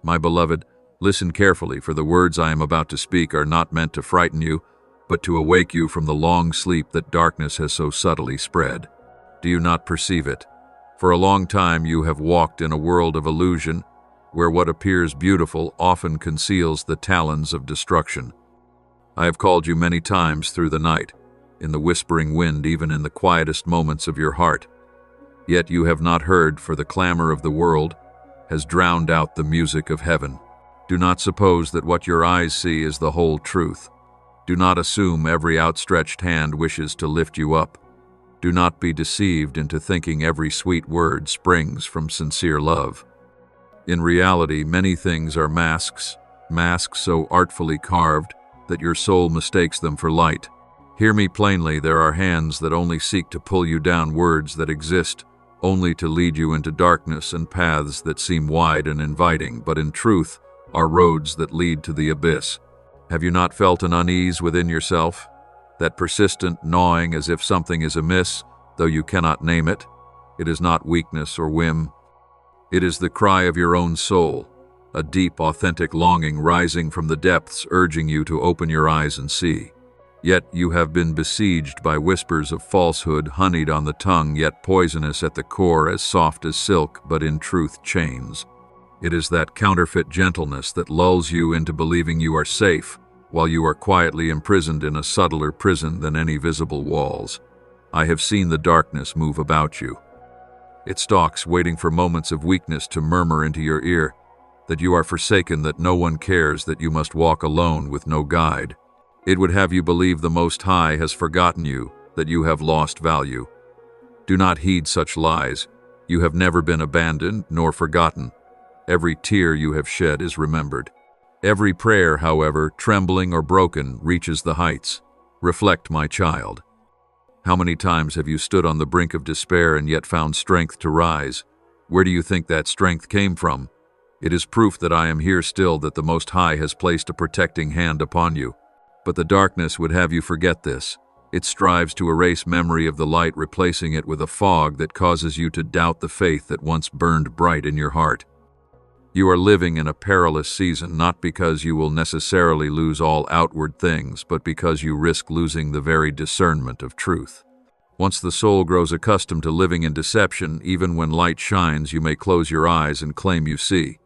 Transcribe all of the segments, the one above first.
My beloved, listen carefully, for the words I am about to speak are not meant to frighten you, but to awake you from the long sleep that darkness has so subtly spread. Do you not perceive it? For a long time you have walked in a world of illusion, where what appears beautiful often conceals the talons of destruction. I have called you many times through the night, in the whispering wind, even in the quietest moments of your heart. Yet you have not heard, for the clamor of the world has drowned out the music of heaven. Do not suppose that what your eyes see is the whole truth. Do not assume every outstretched hand wishes to lift you up. Do not be deceived into thinking every sweet word springs from sincere love. In reality, many things are masks, masks so artfully carved that your soul mistakes them for light. Hear me plainly, there are hands that only seek to pull you down, words that exist only to lead you into darkness, and paths that seem wide and inviting, but in truth are roads that lead to the abyss. Have you not felt an unease within yourself? That persistent gnawing as if something is amiss, though you cannot name it? It is not weakness or whim. It is the cry of your own soul, a deep, authentic longing rising from the depths, urging you to open your eyes and see. Yet you have been besieged by whispers of falsehood, honeyed on the tongue, yet poisonous at the core, as soft as silk, but in truth chains. It is that counterfeit gentleness that lulls you into believing you are safe, while you are quietly imprisoned in a subtler prison than any visible walls. I have seen the darkness move about you. It stalks, waiting for moments of weakness to murmur into your ear, that you are forsaken, that no one cares, that you must walk alone with no guide. It would have you believe the Most High has forgotten you, that you have lost value. Do not heed such lies. You have never been abandoned nor forgotten. Every tear you have shed is remembered. Every prayer, however, trembling or broken, reaches the heights. Reflect, my child. How many times have you stood on the brink of despair and yet found strength to rise? Where do you think that strength came from? It is proof that I am here still, that the Most High has placed a protecting hand upon you. But the darkness would have you forget this. It strives to erase memory of the light, replacing it with a fog that causes you to doubt the faith that once burned bright in your heart. You are living in a perilous season, not because you will necessarily lose all outward things, but because you risk losing the very discernment of truth. Once the soul grows accustomed to living in deception, even when light shines, you may close your eyes and claim you see.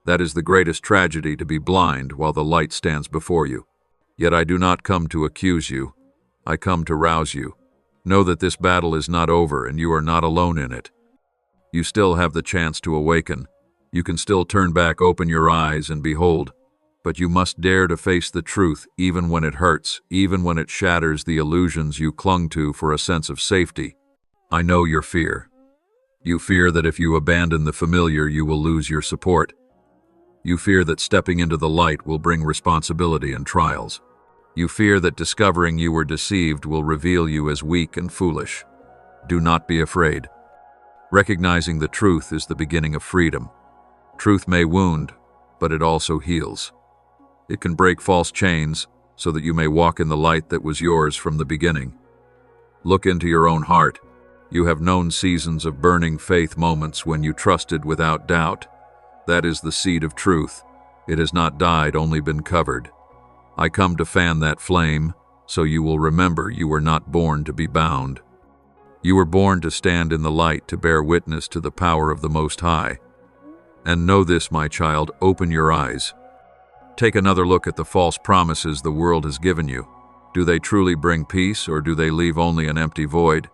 That is the greatest tragedy, to be blind while the light stands before you. Yet I do not come to accuse you. I come to rouse you. Know that this battle is not over, and you are not alone in it. You still have the chance to awaken. You can still turn back, open your eyes, and behold. But you must dare to face the truth, even when it hurts, even when it shatters the illusions you clung to for a sense of safety. I know your fear. You fear that if you abandon the familiar, you will lose your support. You fear that stepping into the light will bring responsibility and trials. You fear that discovering you were deceived will reveal you as weak and foolish. Do not be afraid. Recognizing the truth is the beginning of freedom. Truth may wound, but it also heals. It can break false chains so that you may walk in the light that was yours from the beginning. Look into your own heart. You have known seasons of burning faith, moments when you trusted without doubt. That is the seed of truth. It has not died, only been covered. I come to fan that flame, so you will remember you were not born to be bound. You were born to stand in the light, to bear witness to the power of the Most High. And know this, my child, open your eyes. Take another look at the false promises the world has given you. Do they truly bring peace, or do they leave only an empty void?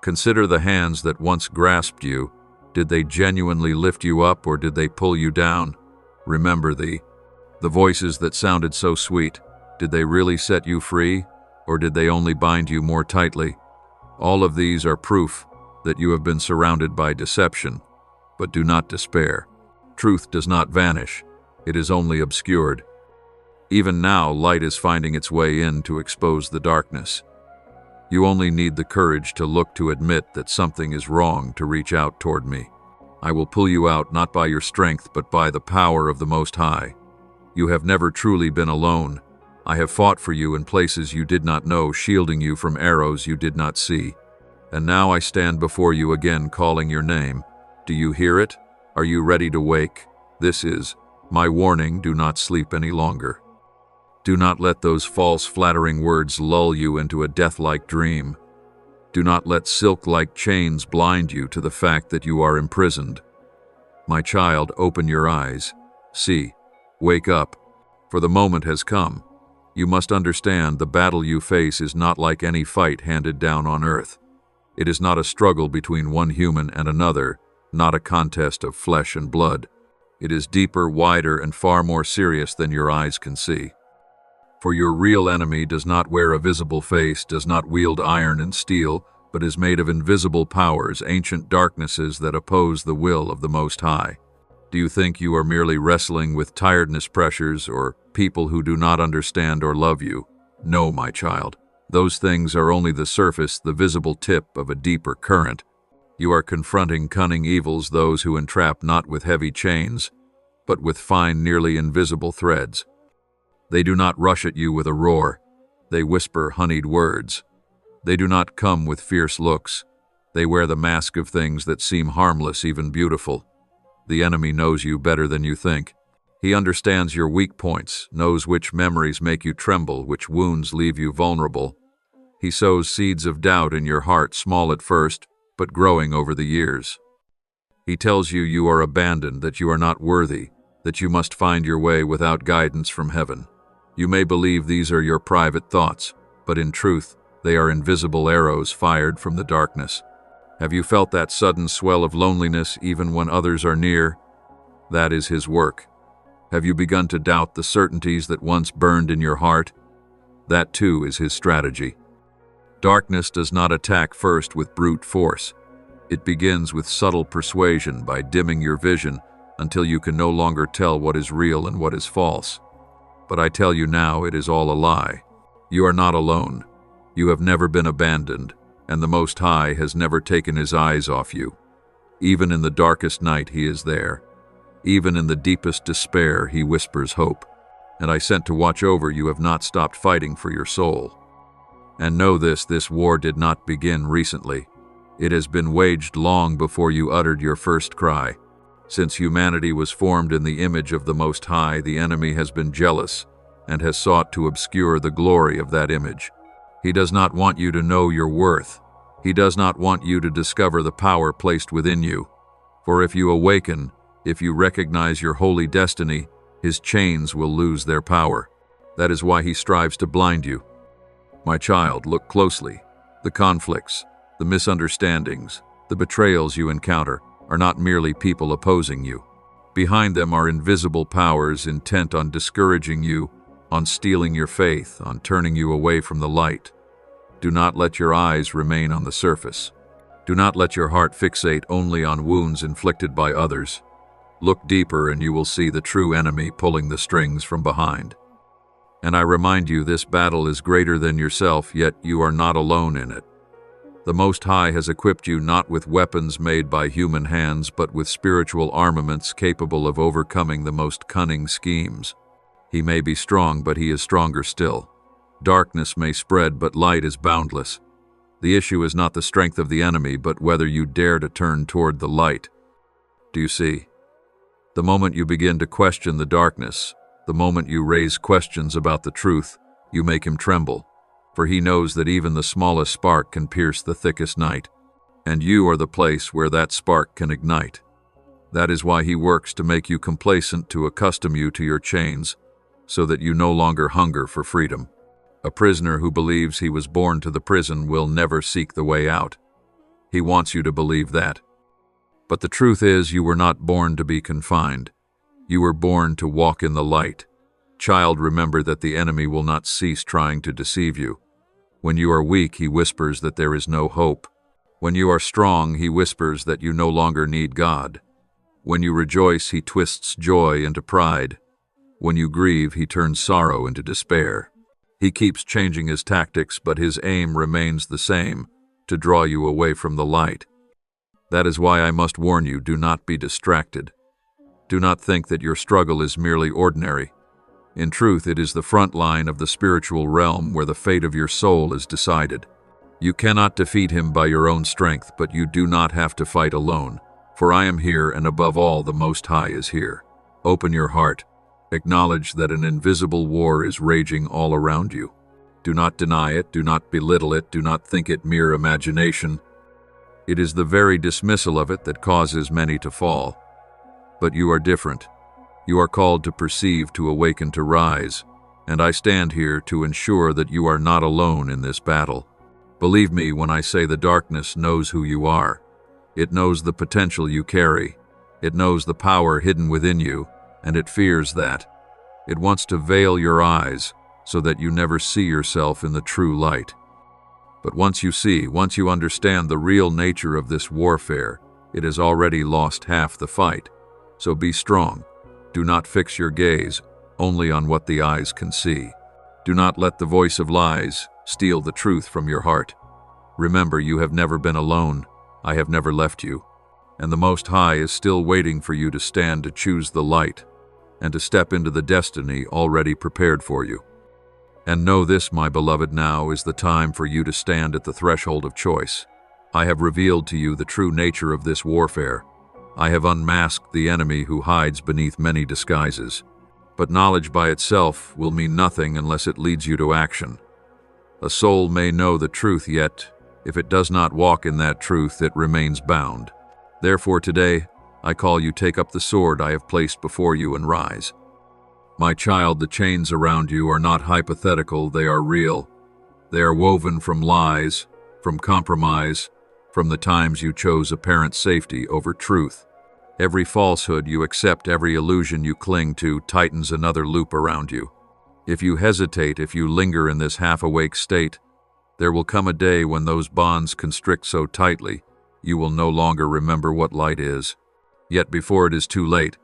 Consider the hands that once grasped you. Did they genuinely lift you up, or did they pull you down? Remember the voices that sounded so sweet. Did they really set you free, or did they only bind you more tightly? All of these are proof that you have been surrounded by deception. But do not despair. Truth does not vanish. It is only obscured. Even now, light is finding its way in to expose the darkness. You only need the courage to look, to admit that something is wrong, to reach out toward me. I will pull you out, not by your strength, but by the power of the Most High. You have never truly been alone. I have fought for you in places you did not know, shielding you from arrows you did not see. And now I stand before you again, calling your name. Do you hear it? Are you ready to wake? This is My warning, do not sleep any longer. Do not let those false, flattering words lull you into a death-like dream. Do not let silk-like chains blind you to the fact that you are imprisoned. My child, open your eyes. See, wake up, for the moment has come. You must understand the battle you face is not like any fight handed down on earth. It is not a struggle between one human and another, not a contest of flesh and blood. It is deeper, wider, and far more serious than your eyes can see. For your real enemy does not wear a visible face, does not wield iron and steel, but is made of invisible powers, ancient darknesses that oppose the will of the Most High. Do you think you are merely wrestling with tiredness pressures or people who do not understand or love you? No, my child. Those things are only the surface, the visible tip of a deeper current. You are confronting cunning evils, those who entrap not with heavy chains, but with fine, nearly invisible threads. They do not rush at you with a roar. They whisper honeyed words. They do not come with fierce looks. They wear the mask of things that seem harmless, even beautiful. The enemy knows you better than you think. He understands your weak points, knows which memories make you tremble, which wounds leave you vulnerable. He sows seeds of doubt in your heart, small at first, but growing over the years. He tells you you are abandoned, that you are not worthy, that you must find your way without guidance from heaven. You may believe these are your private thoughts, but in truth, they are invisible arrows fired from the darkness. Have you felt that sudden swell of loneliness even when others are near? That is his work. Have you begun to doubt the certainties that once burned in your heart? That too is his strategy. Darkness does not attack first with brute force. It begins with subtle persuasion by dimming your vision until you can no longer tell what is real and what is false. But I tell you now, it is all a lie. You are not alone. You have never been abandoned, and the Most High has never taken his eyes off you. Even in the darkest night, he is there. Even in the deepest despair, he whispers hope. And I sent to watch over you have not stopped fighting for your soul. And know this war did not begin recently. It has been waged long before you uttered your first cry. Since humanity was formed in the image of the Most High, the enemy has been jealous and has sought to obscure the glory of that image. He does not want you to know your worth. He does not want you to discover the power placed within you. For if you awaken, if you recognize your holy destiny, his chains will lose their power. That is why he strives to blind you. My child, look closely. The conflicts, the misunderstandings, the betrayals you encounter are not merely people opposing you. Behind them are invisible powers intent on discouraging you, on stealing your faith, on turning you away from the light. Do not let your eyes remain on the surface. Do not let your heart fixate only on wounds inflicted by others. Look deeper and you will see the true enemy pulling the strings from behind. And I remind you, this battle is greater than yourself, yet you are not alone in it. The Most High has equipped you not with weapons made by human hands, but with spiritual armaments capable of overcoming the most cunning schemes. He may be strong, but he is stronger still. Darkness may spread, but light is boundless. The issue is not the strength of the enemy, but whether you dare to turn toward the light. Do you see? The moment you begin to question the darkness, the moment you raise questions about the truth, you make him tremble, for he knows that even the smallest spark can pierce the thickest night, and you are the place where that spark can ignite. That is why he works to make you complacent, to accustom you to your chains, so that you no longer hunger for freedom. A prisoner who believes he was born to the prison will never seek the way out. He wants you to believe that. But the truth is, you were not born to be confined. You were born to walk in the light. Child, remember that the enemy will not cease trying to deceive you. When you are weak, he whispers that there is no hope. When you are strong, he whispers that you no longer need God. When you rejoice, he twists joy into pride. When you grieve, he turns sorrow into despair. He keeps changing his tactics, but his aim remains the same, to draw you away from the light. That is why I must warn you, do not be distracted. Do not think that your struggle is merely ordinary. In truth, it is the front line of the spiritual realm where the fate of your soul is decided. You cannot defeat him by your own strength, but you do not have to fight alone, for I am here, and above all, the Most High is here. Open your heart. Acknowledge that an invisible war is raging all around you. Do not deny it, do not belittle it, do not think it mere imagination. It is the very dismissal of it that causes many to fall. But you are different. You are called to perceive, to awaken, to rise, and I stand here to ensure that you are not alone in this battle. Believe me when I say the darkness knows who you are. It knows the potential you carry. It knows the power hidden within you, and it fears that. It wants to veil your eyes so that you never see yourself in the true light. But once you understand the real nature of this warfare, it has already lost half the fight. So be strong. Do not fix your gaze only on what the eyes can see. Do not let the voice of lies steal the truth from your heart. Remember, you have never been alone. I have never left you. And the Most High is still waiting for you to stand, to choose the light, and to step into the destiny already prepared for you. And know this, my beloved, now is the time for you to stand at the threshold of choice. I have revealed to you the true nature of this warfare. I have unmasked the enemy who hides beneath many disguises. But knowledge by itself will mean nothing unless it leads you to action. A soul may know the truth, yet, if it does not walk in that truth, it remains bound. Therefore today, I call you, take up the sword I have placed before you and rise. My child, the chains around you are not hypothetical, they are real. They are woven from lies, from compromise, from the times you chose apparent safety over truth. Every falsehood you accept, every illusion you cling to, tightens another loop around you. If you hesitate, if you linger in this half-awake state, there will come a day when those bonds constrict so tightly, you will no longer remember what light is. Yet before it is too late,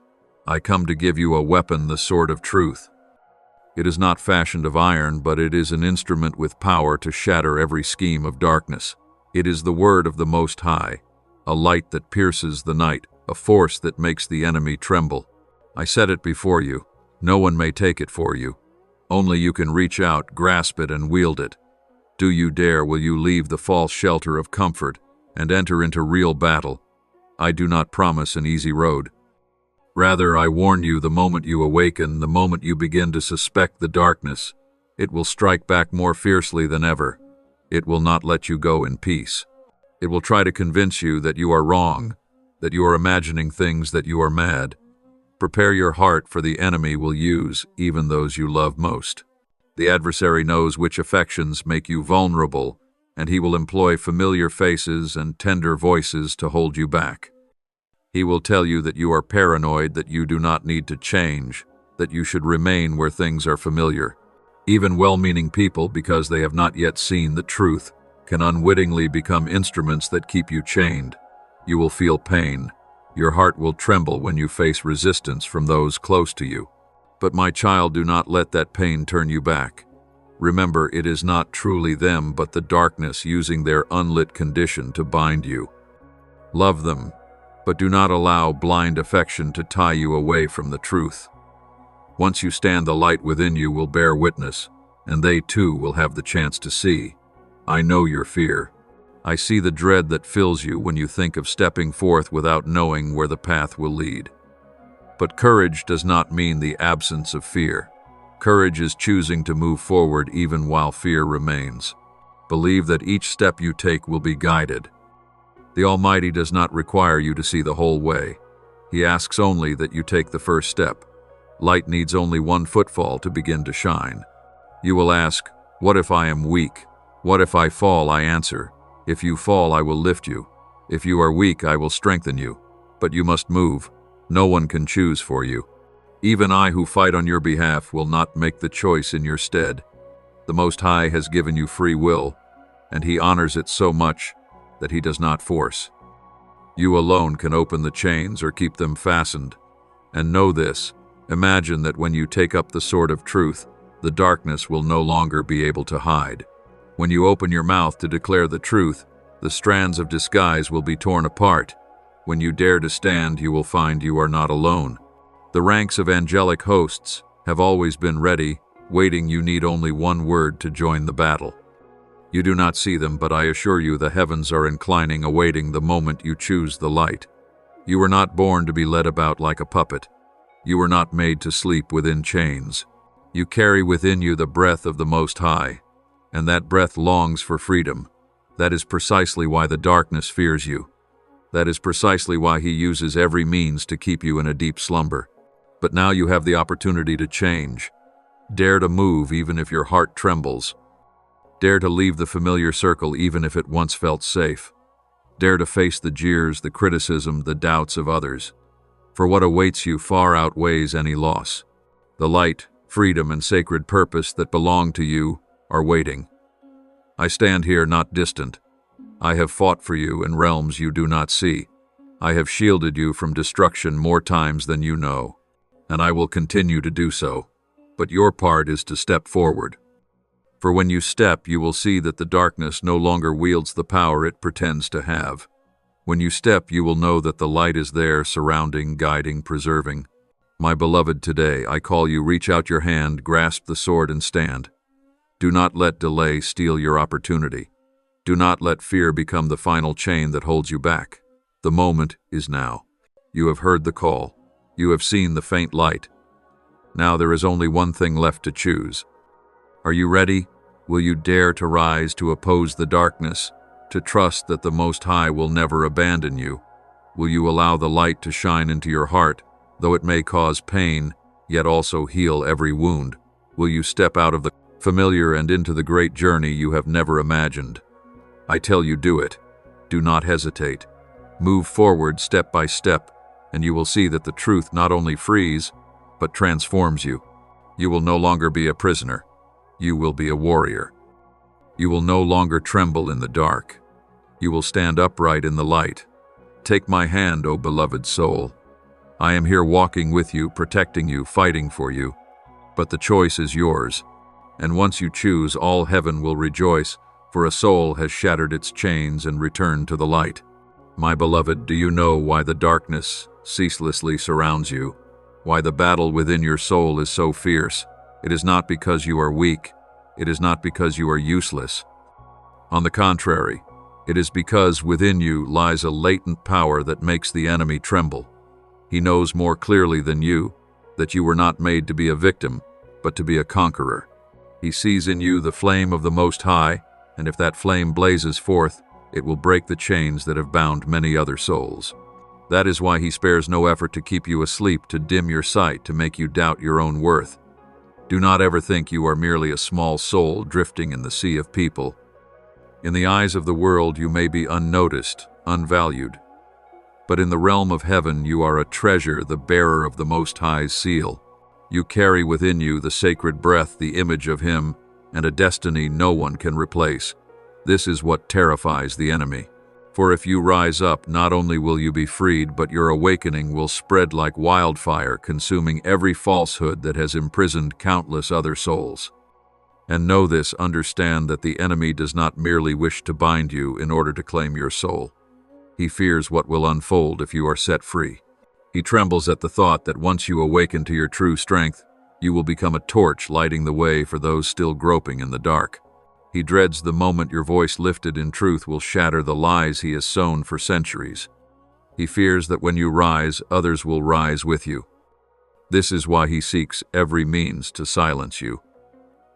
I come to give you a weapon, the sword of truth. It is not fashioned of iron, but it is an instrument with power to shatter every scheme of darkness. It is the word of the Most High, a light that pierces the night, a force that makes the enemy tremble. I set it before you. No one may take it for you. Only you can reach out, grasp it, and wield it. Do you dare? Will you leave the false shelter of comfort and enter into real battle? I do not promise an easy road. Rather, I warn you, the moment you awaken, the moment you begin to suspect the darkness, it will strike back more fiercely than ever. It will not let you go in peace. It will try to convince you that you are wrong, that you are imagining things, that you are mad. Prepare your heart, for the enemy will use even those you love most. The adversary knows which affections make you vulnerable, and he will employ familiar faces and tender voices to hold you back. He will tell you that you are paranoid, that you do not need to change, that you should remain where things are familiar. Even well-meaning people, because they have not yet seen the truth, can unwittingly become instruments that keep you chained. You will feel pain. Your heart will tremble when you face resistance from those close to you. But my child, do not let that pain turn you back. Remember, it is not truly them, but the darkness using their unlit condition to bind you. Love them, but do not allow blind affection to tie you away from the truth. Once you stand, the light within you will bear witness, and they too will have the chance to see. I know your fear. I see the dread that fills you when you think of stepping forth without knowing where the path will lead. But courage does not mean the absence of fear. Courage is choosing to move forward even while fear remains. Believe that each step you take will be guided. The Almighty does not require you to see the whole way. He asks only that you take the first step. Light needs only one footfall to begin to shine. You will ask, what if I am weak? What if I fall? I answer, if you fall, I will lift you. If you are weak, I will strengthen you. But you must move. No one can choose for you. Even I who fight on your behalf will not make the choice in your stead. The Most High has given you free will, and He honors it so much that He does not force. You alone can open the chains or keep them fastened. And know this, imagine that when you take up the sword of truth, the darkness will no longer be able to hide. When you open your mouth to declare the truth, the strands of disguise will be torn apart. When you dare to stand, you will find you are not alone. The ranks of angelic hosts have always been ready, waiting. You need only one word to join the battle. You do not see them, but I assure you the heavens are inclining, awaiting the moment you choose the light. You were not born to be led about like a puppet. You were not made to sleep within chains. You carry within you the breath of the Most High, and that breath longs for freedom. That is precisely why the darkness fears you. That is precisely why he uses every means to keep you in a deep slumber. But now you have the opportunity to change. Dare to move even if your heart trembles. Dare to leave the familiar circle even if it once felt safe. Dare to face the jeers, the criticism, the doubts of others. For what awaits you far outweighs any loss. The light, freedom, and sacred purpose that belong to you are waiting. I stand here not distant. I have fought for you in realms you do not see. I have shielded you from destruction more times than you know, and I will continue to do so. But your part is to step forward. For when you step, you will see that the darkness no longer wields the power it pretends to have. When you step, you will know that the light is there, surrounding, guiding, preserving. My beloved, today I call you, reach out your hand, grasp the sword, and stand. Do not let delay steal your opportunity. Do not let fear become the final chain that holds you back. The moment is now. You have heard the call. You have seen the faint light. Now there is only one thing left to choose. Are you ready? Will you dare to rise to oppose the darkness, to trust that the Most High will never abandon you? Will you allow the light to shine into your heart, though it may cause pain, yet also heal every wound? Will you step out of the familiar and into the great journey you have never imagined? I tell you, do it. Do not hesitate. Move forward step by step, and you will see that the truth not only frees, but transforms you. You will no longer be a prisoner. You will be a warrior. You will no longer tremble in the dark. You will stand upright in the light. Take my hand, O beloved soul. I am here walking with you, protecting you, fighting for you. But the choice is yours. And once you choose, all heaven will rejoice, for a soul has shattered its chains and returned to the light. My beloved, do you know why the darkness ceaselessly surrounds you? Why the battle within your soul is so fierce? It is not because you are weak. It is not because you are useless. On the contrary, it is because within you lies a latent power that makes the enemy tremble. He knows more clearly than you that you were not made to be a victim, but to be a conqueror. He sees in you the flame of the Most High, and if that flame blazes forth, it will break the chains that have bound many other souls. That is why he spares no effort to keep you asleep, to dim your sight, to make you doubt your own worth. Do not ever think you are merely a small soul drifting in the sea of people. In the eyes of the world, you may be unnoticed, unvalued. But in the realm of heaven, you are a treasure, the bearer of the Most High's seal. You carry within you the sacred breath, the image of Him, and a destiny no one can replace. This is what terrifies the enemy. For if you rise up, not only will you be freed, but your awakening will spread like wildfire, consuming every falsehood that has imprisoned countless other souls. And know this, understand that the enemy does not merely wish to bind you in order to claim your soul. He fears what will unfold if you are set free. He trembles at the thought that once you awaken to your true strength, you will become a torch lighting the way for those still groping in the dark. He dreads the moment your voice lifted in truth will shatter the lies he has sown for centuries. He fears that when you rise, others will rise with you. This is why he seeks every means to silence you.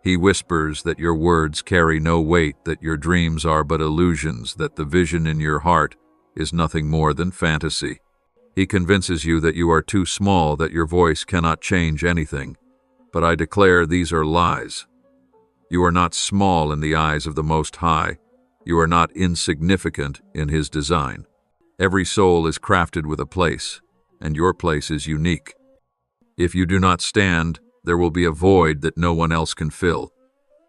He whispers that your words carry no weight, that your dreams are but illusions, that the vision in your heart is nothing more than fantasy. He convinces you that you are too small, that your voice cannot change anything. But I declare these are lies. You are not small in the eyes of the Most High. You are not insignificant in His design. Every soul is crafted with a place, and your place is unique. If you do not stand, there will be a void that no one else can fill.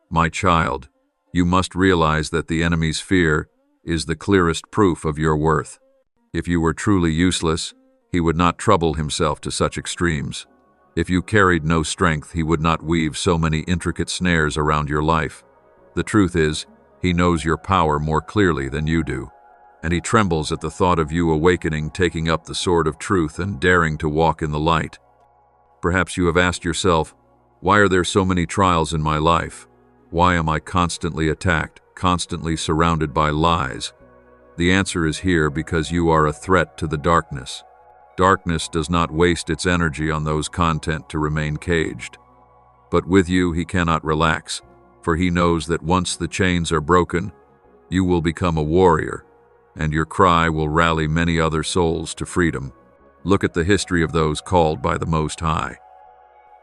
My child, you must realize that the enemy's fear is the clearest proof of your worth. If you were truly useless, he would not trouble himself to such extremes. If you carried no strength, he would not weave so many intricate snares around your life. The truth is, he knows your power more clearly than you do, and he trembles at the thought of you awakening, taking up the sword of truth, and daring to walk in the light. Perhaps you have asked yourself, why are there so many trials in my life? Why am I constantly attacked, constantly surrounded by lies? The answer is here: because you are a threat to the darkness. Darkness does not waste its energy on those content to remain caged. But with you he cannot relax, for he knows that once the chains are broken, you will become a warrior, and your cry will rally many other souls to freedom. Look at the history of those called by the Most High.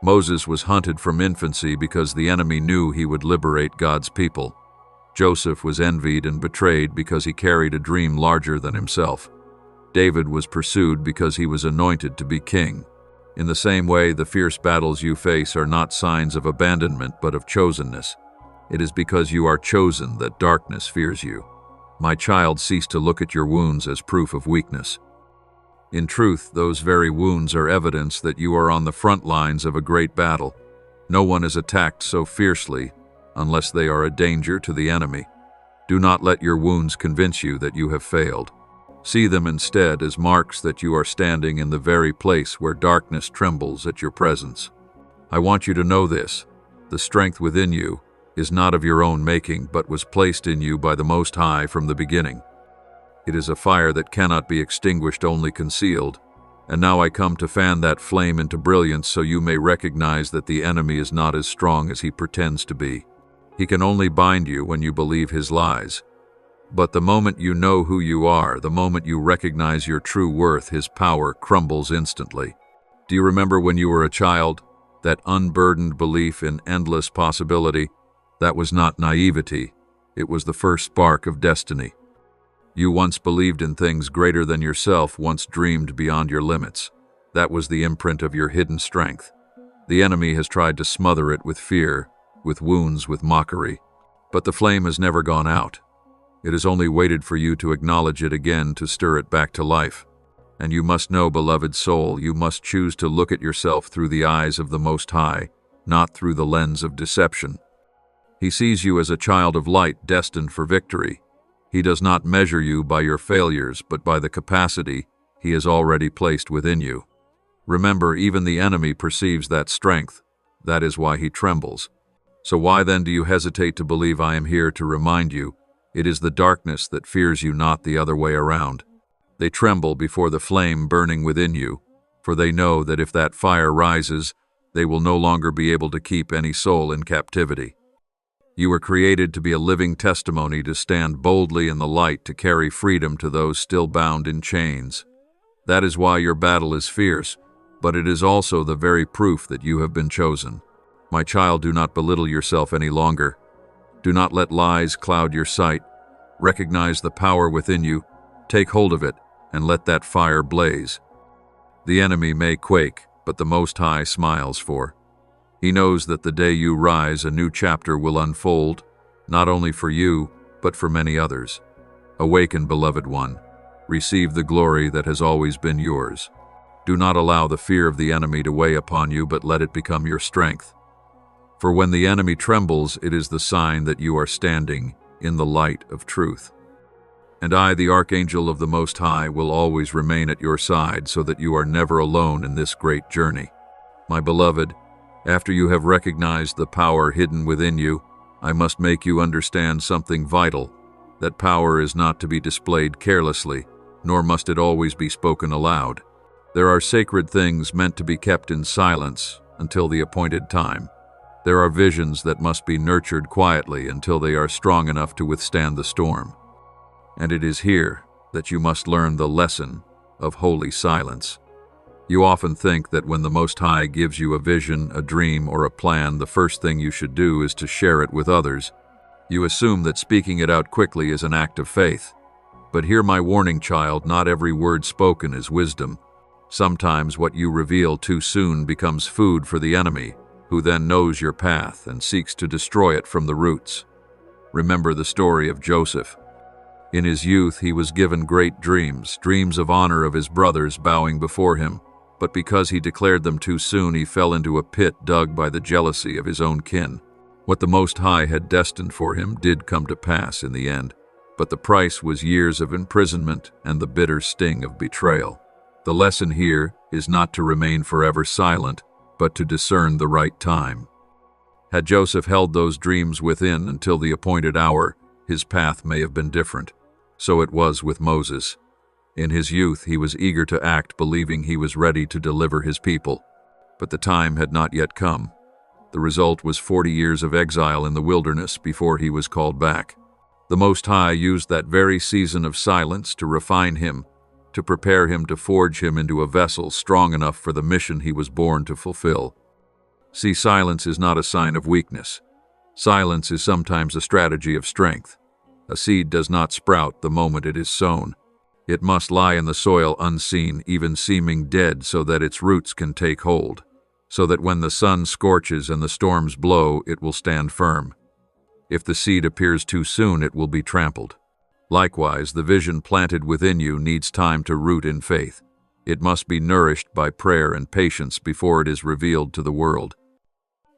Moses was hunted from infancy because the enemy knew he would liberate God's people. Joseph was envied and betrayed because he carried a dream larger than himself. David was pursued because he was anointed to be king. In the same way, the fierce battles you face are not signs of abandonment but of chosenness. It is because you are chosen that darkness fears you. My child, cease to look at your wounds as proof of weakness. In truth, those very wounds are evidence that you are on the front lines of a great battle. No one is attacked so fiercely unless they are a danger to the enemy. Do not let your wounds convince you that you have failed. See them instead as marks that you are standing in the very place where darkness trembles at your presence. I want you to know this: the strength within you is not of your own making, but was placed in you by the Most High from the beginning. It is a fire that cannot be extinguished, only concealed. And now I come to fan that flame into brilliance so you may recognize that the enemy is not as strong as he pretends to be. He can only bind you when you believe his lies. But the moment you know who you are, the moment you recognize your true worth, his power crumbles instantly. Do you remember when you were a child? That unburdened belief in endless possibility? That was not naivety. It was the first spark of destiny. You once believed in things greater than yourself, once dreamed beyond your limits. That was the imprint of your hidden strength. The enemy has tried to smother it with fear, with wounds, with mockery. But the flame has never gone out. It has only waited for you to acknowledge it again, to stir it back to life. And you must know, beloved soul, you must choose to look at yourself through the eyes of the Most High, not through the lens of deception. He sees you as a child of light destined for victory. He does not measure you by your failures, but by the capacity he has already placed within you. Remember, even the enemy perceives that strength. That is why he trembles. So why then do you hesitate to believe I am here to remind you? It is the darkness that fears you, not the other way around. They tremble before the flame burning within you, for they know that if that fire rises, they will no longer be able to keep any soul in captivity. You were created to be a living testimony, to stand boldly in the light, to carry freedom to those still bound in chains. That is why your battle is fierce, but it is also the very proof that you have been chosen. My child, do not belittle yourself any longer. Do not let lies cloud your sight. Recognize the power within you, take hold of it, and let that fire blaze. The enemy may quake, but the Most High smiles for. He knows that the day you rise, a new chapter will unfold, not only for you, but for many others. Awaken, beloved one. Receive the glory that has always been yours. Do not allow the fear of the enemy to weigh upon you, but let it become your strength. For when the enemy trembles, it is the sign that you are standing in the light of truth. And I, the Archangel of the Most High, will always remain at your side so that you are never alone in this great journey. My beloved, after you have recognized the power hidden within you, I must make you understand something vital. That power is not to be displayed carelessly, nor must it always be spoken aloud. There are sacred things meant to be kept in silence until the appointed time. There are visions that must be nurtured quietly until they are strong enough to withstand the storm. And it is here that you must learn the lesson of holy silence. You often think that when the Most High gives you a vision, a dream, or a plan, the first thing you should do is to share it with others. You assume that speaking it out quickly is an act of faith. But hear my warning, child, not every word spoken is wisdom. Sometimes what you reveal too soon becomes food for the enemy, who then knows your path and seeks to destroy it from the roots. Remember the story of Joseph. In his youth he was given great dreams, dreams of honor of his brothers bowing before him, but because he declared them too soon, he fell into a pit dug by the jealousy of his own kin. What the Most High had destined for him did come to pass in the end, but the price was years of imprisonment and the bitter sting of betrayal. The lesson here is not to remain forever silent, but to discern the right time. Had Joseph held those dreams within until the appointed hour, his path may have been different. So it was with Moses. In his youth, he was eager to act, believing he was ready to deliver his people. But the time had not yet come. The result was 40 years of exile in the wilderness before he was called back. The Most High used that very season of silence to refine him, to prepare him, to forge him into a vessel strong enough for the mission he was born to fulfill. See, silence is not a sign of weakness. Silence is sometimes a strategy of strength. A seed does not sprout the moment it is sown. It must lie in the soil unseen, even seeming dead, so that its roots can take hold, so that when the sun scorches and the storms blow, it will stand firm. If the seed appears too soon, it will be trampled. Likewise, the vision planted within you needs time to root in faith. It must be nourished by prayer and patience before it is revealed to the world.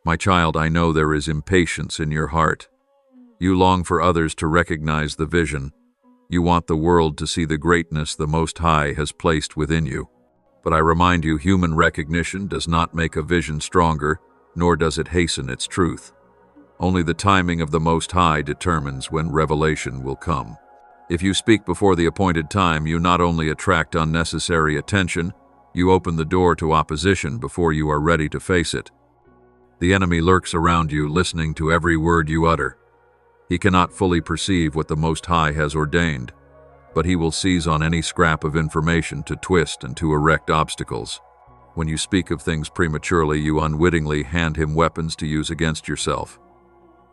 My child, I know there is impatience in your heart. You long for others to recognize the vision. You want the world to see the greatness the Most High has placed within you. But I remind you, human recognition does not make a vision stronger, nor does it hasten its truth. Only the timing of the Most High determines when revelation will come. If you speak before the appointed time, you not only attract unnecessary attention, you open the door to opposition before you are ready to face it. The enemy lurks around you, listening to every word you utter. He cannot fully perceive what the Most High has ordained, but he will seize on any scrap of information to twist and to erect obstacles. When you speak of things prematurely, you unwittingly hand him weapons to use against yourself.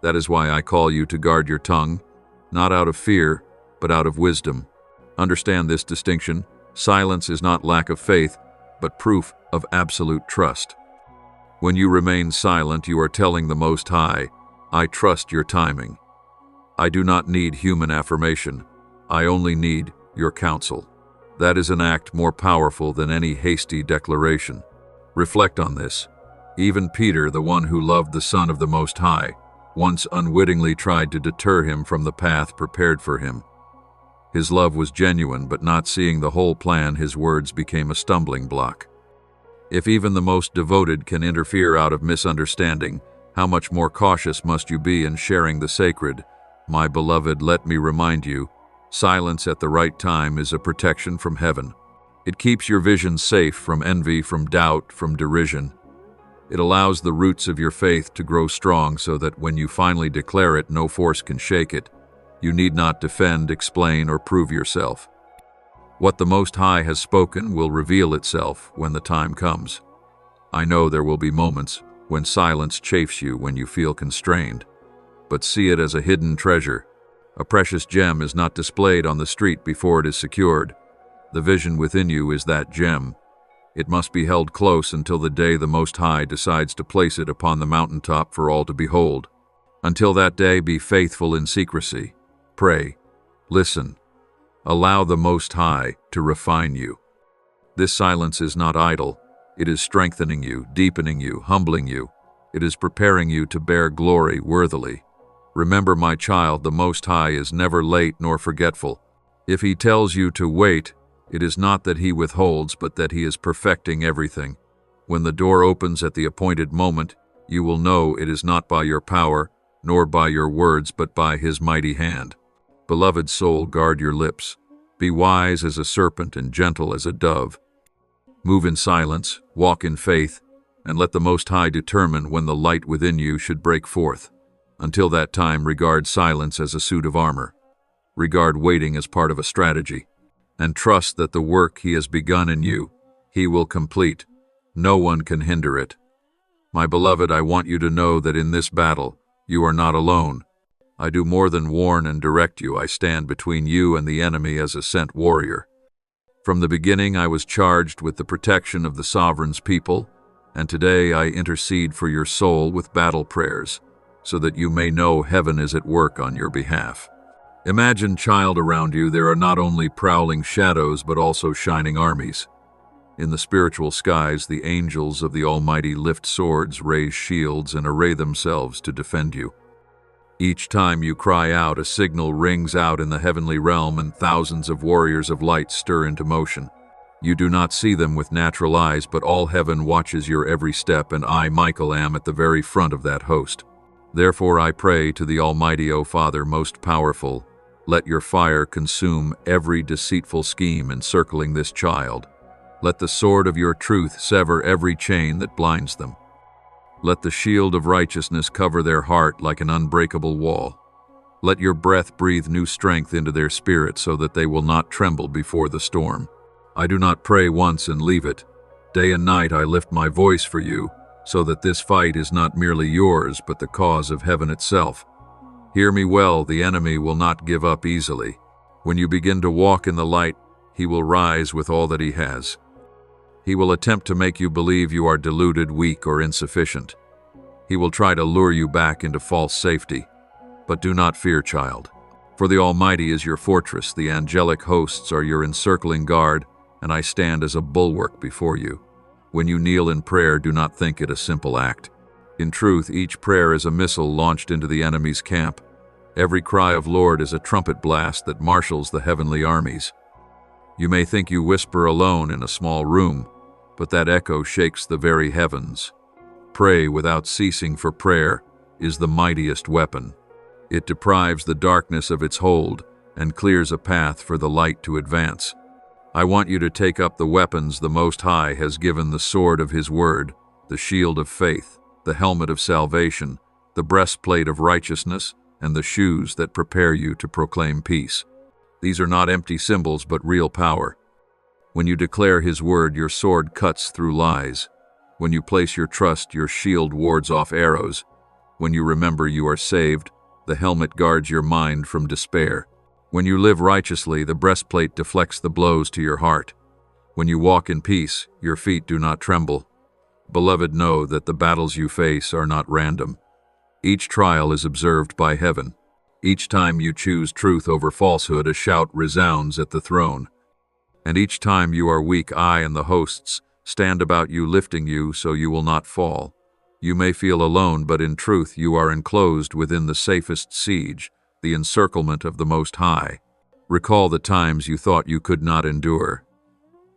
That is why I call you to guard your tongue, not out of fear, but out of wisdom. Understand this distinction. Silence is not lack of faith, but proof of absolute trust. When you remain silent, you are telling the Most High, I trust your timing. I do not need human affirmation. I only need your counsel. That is an act more powerful than any hasty declaration. Reflect on this. Even Peter, the one who loved the Son of the Most High, once unwittingly tried to deter him from the path prepared for him. His love was genuine, but not seeing the whole plan, his words became a stumbling block. If even the most devoted can interfere out of misunderstanding, how much more cautious must you be in sharing the sacred? My beloved, let me remind you, silence at the right time is a protection from heaven. It keeps your vision safe from envy, from doubt, from derision. It allows the roots of your faith to grow strong so that when you finally declare it, no force can shake it. You need not defend, explain, or prove yourself. What the Most High has spoken will reveal itself when the time comes. I know there will be moments when silence chafes you, when you feel constrained, but see it as a hidden treasure. A precious gem is not displayed on the street before it is secured. The vision within you is that gem. It must be held close until the day the Most High decides to place it upon the mountaintop for all to behold. Until that day, be faithful in secrecy. Pray. Listen. Allow the Most High to refine you. This silence is not idle. It is strengthening you, deepening you, humbling you. It is preparing you to bear glory worthily. Remember, my child, the Most High is never late nor forgetful. If he tells you to wait, it is not that he withholds, but that he is perfecting everything. When the door opens at the appointed moment, you will know it is not by your power, nor by your words, but by his mighty hand. Beloved soul, guard your lips. Be wise as a serpent and gentle as a dove. Move in silence, walk in faith, and let the Most High determine when the light within you should break forth. Until that time, regard silence as a suit of armor. Regard waiting as part of a strategy. And trust that the work he has begun in you, he will complete. No one can hinder it. My beloved, I want you to know that in this battle, you are not alone. I do more than warn and direct you. I stand between you and the enemy as a sent warrior. From the beginning, I was charged with the protection of the sovereign's people, and today I intercede for your soul with battle prayers, so that you may know heaven is at work on your behalf. Imagine, child, around you there are not only prowling shadows, but also shining armies. In the spiritual skies, the angels of the Almighty lift swords, raise shields, and array themselves to defend you. Each time you cry out, a signal rings out in the heavenly realm, and thousands of warriors of light stir into motion. You do not see them with natural eyes, but all heaven watches your every step, and I, Michael, am at the very front of that host. Therefore I pray to the Almighty, O Father, most powerful, Let your fire consume every deceitful scheme encircling this child. Let the sword of your truth sever every chain that blinds them. Let the shield of righteousness cover their heart like an unbreakable wall. Let your breath breathe new strength into their spirit so that they will not tremble before the storm. I do not pray once and leave it. Day and night I lift my voice for you, so that this fight is not merely yours, but the cause of heaven itself. Hear me well, the enemy will not give up easily. When you begin to walk in the light, he will rise with all that he has. He will attempt to make you believe you are deluded, weak, or insufficient. He will try to lure you back into false safety. But do not fear, child. For the Almighty is your fortress, the angelic hosts are your encircling guard, and I stand as a bulwark before you. When you kneel in prayer, do not think it a simple act. In truth, each prayer is a missile launched into the enemy's camp. Every cry of Lord is a trumpet blast that marshals the heavenly armies. You may think you whisper alone in a small room, but that echo shakes the very heavens. Pray without ceasing, for prayer is the mightiest weapon. It deprives the darkness of its hold and clears a path for the light to advance. I want you to take up the weapons the Most High has given: the sword of His word, the shield of faith, the helmet of salvation, the breastplate of righteousness, and the shoes that prepare you to proclaim peace. These are not empty symbols, but real power. When you declare His word, your sword cuts through lies. When you place your trust, your shield wards off arrows. When you remember you are saved, the helmet guards your mind from despair. When you live righteously, the breastplate deflects the blows to your heart. When you walk in peace, your feet do not tremble. Beloved, know that the battles you face are not random. Each trial is observed by heaven. Each time you choose truth over falsehood, a shout resounds at the throne. And each time you are weak, I and the hosts stand about you, lifting you so you will not fall. You may feel alone, but in truth you are enclosed within the safest siege, the encirclement of the Most High. Recall the times you thought you could not endure,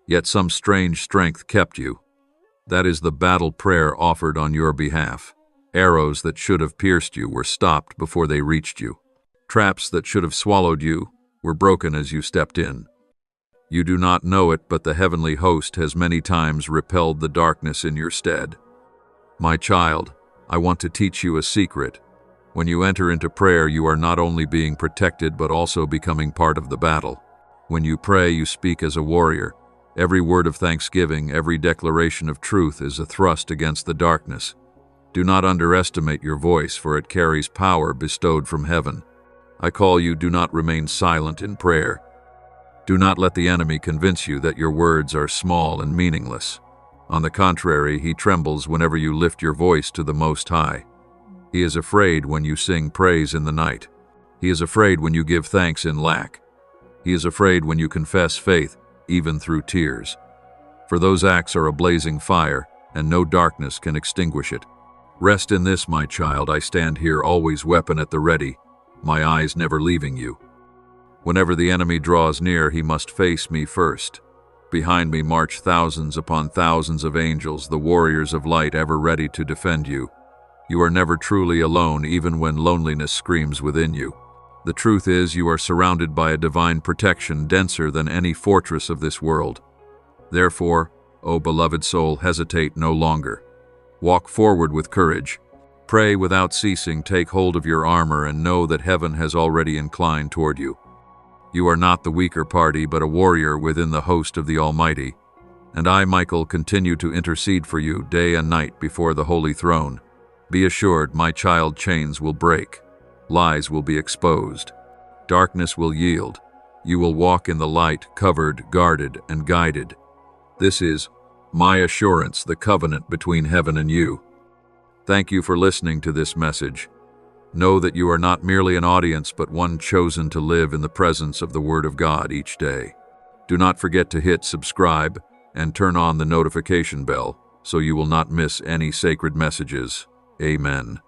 yet some strange strength kept you. That is the battle prayer offered on your behalf. Arrows that should have pierced you were stopped before they reached you. Traps that should have swallowed you were broken as you stepped in. You do not know it, but the heavenly host has many times repelled the darkness in your stead. My child, I want to teach you a secret. When you enter into prayer, you are not only being protected, but also becoming part of the battle. When you pray, you speak as a warrior. Every word of thanksgiving, every declaration of truth is a thrust against the darkness. Do not underestimate your voice, for it carries power bestowed from heaven. I call you, do not remain silent in prayer. Do not let the enemy convince you that your words are small and meaningless. On the contrary, he trembles whenever you lift your voice to the Most High. He is afraid when you sing praise in the night. He is afraid when you give thanks in lack. He is afraid when you confess faith, even through tears. For those acts are a blazing fire, and no darkness can extinguish it. Rest in this, my child. I stand here, always weapon at the ready, my eyes never leaving you. Whenever the enemy draws near, he must face me first. Behind me march thousands upon thousands of angels, the warriors of light, ever ready to defend you. You are never truly alone, even when loneliness screams within you. The truth is, you are surrounded by a divine protection denser than any fortress of this world. Therefore, O beloved soul, hesitate no longer. Walk forward with courage. Pray without ceasing, take hold of your armor, and know that heaven has already inclined toward you. You are not the weaker party, but a warrior within the host of the Almighty. And I, Michael, continue to intercede for you day and night before the holy throne. Be assured, my child, chains will break. Lies will be exposed. Darkness will yield. You will walk in the light, covered, guarded, and guided. This is my assurance, the covenant between heaven and you. Thank you for listening to this message. Know that you are not merely an audience, but one chosen to live in the presence of the Word of God each day. Do not forget to hit subscribe and turn on the notification bell so you will not miss any sacred messages. Amen.